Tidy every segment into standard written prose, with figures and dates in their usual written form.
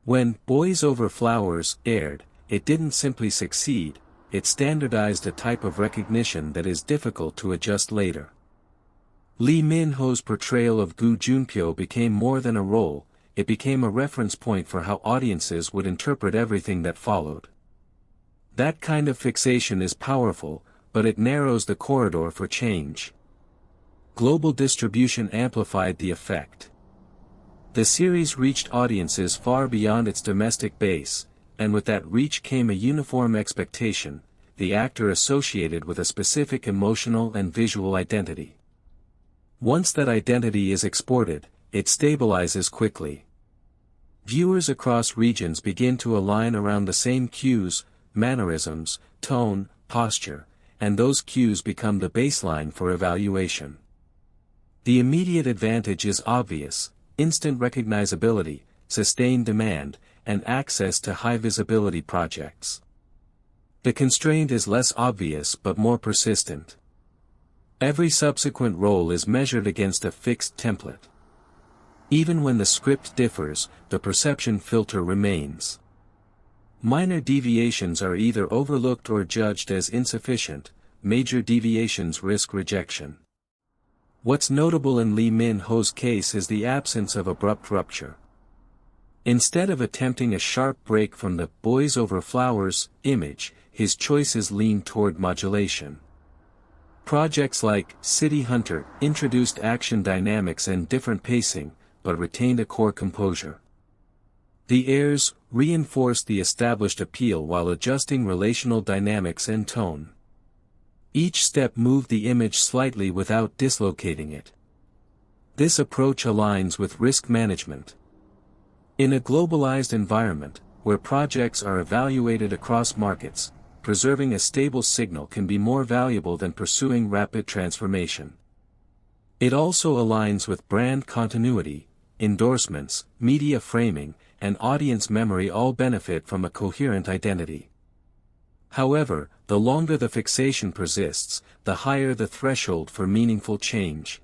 When Boys Over Flowers aired, it didn't simply succeed, it standardized a type of recognition that is difficult to adjust later. Lee Min-ho's portrayal of Gu Junpyo became more than a role, it became a reference point for how audiences would interpret everything that followed. That kind of fixation is powerful, but it narrows the corridor for change. Global distribution amplified the effect. The series reached audiences far beyond its domestic base, and with that reach came a uniform expectation, the actor associated with a specific emotional and visual identity. Once that identity is exported, it stabilizes quickly. Viewers across regions begin to align around the same cues, mannerisms, tone, posture, and those cues become the baseline for evaluation. The immediate advantage is obvious: instant recognizability, sustained demand, and access to high-visibility projects. The constraint is less obvious but more persistent. Every subsequent role is measured against a fixed template. Even when the script differs, the perception filter remains. Minor deviations are either overlooked or judged as insufficient, major deviations risk rejection. What's notable in Lee Min-ho's case is the absence of abrupt rupture. Instead of attempting a sharp break from the Boys Over Flowers image, his choices lean toward modulation. Projects like City Hunter introduced action dynamics and different pacing, but retained a core composure. The Heirs reinforced the established appeal while adjusting relational dynamics and tone. Each step moved the image slightly without dislocating it. This approach aligns with risk management. In a globalized environment, where projects are evaluated across markets, preserving a stable signal can be more valuable than pursuing rapid transformation. It also aligns with brand continuity, endorsements, media framing, and audience memory all benefit from a coherent identity. However, the longer the fixation persists, the higher the threshold for meaningful change.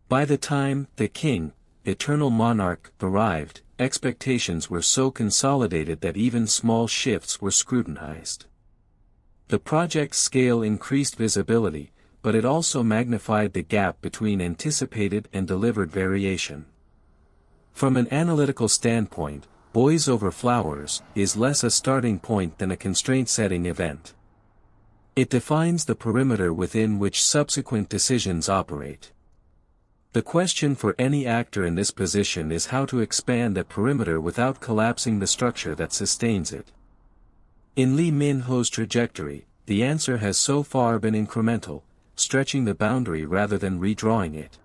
By the time The King, Eternal Monarch arrived, expectations were so consolidated that even small shifts were scrutinized. The project's scale increased visibility, but it also magnified the gap between anticipated and delivered variation. From an analytical standpoint, Boys Over Flowers is less a starting point than a constraint-setting event. It defines the perimeter within which subsequent decisions operate. The question for any actor in this position is how to expand that perimeter without collapsing the structure that sustains it. In Lee Min-ho's trajectory, the answer has so far been incremental, stretching the boundary rather than redrawing it.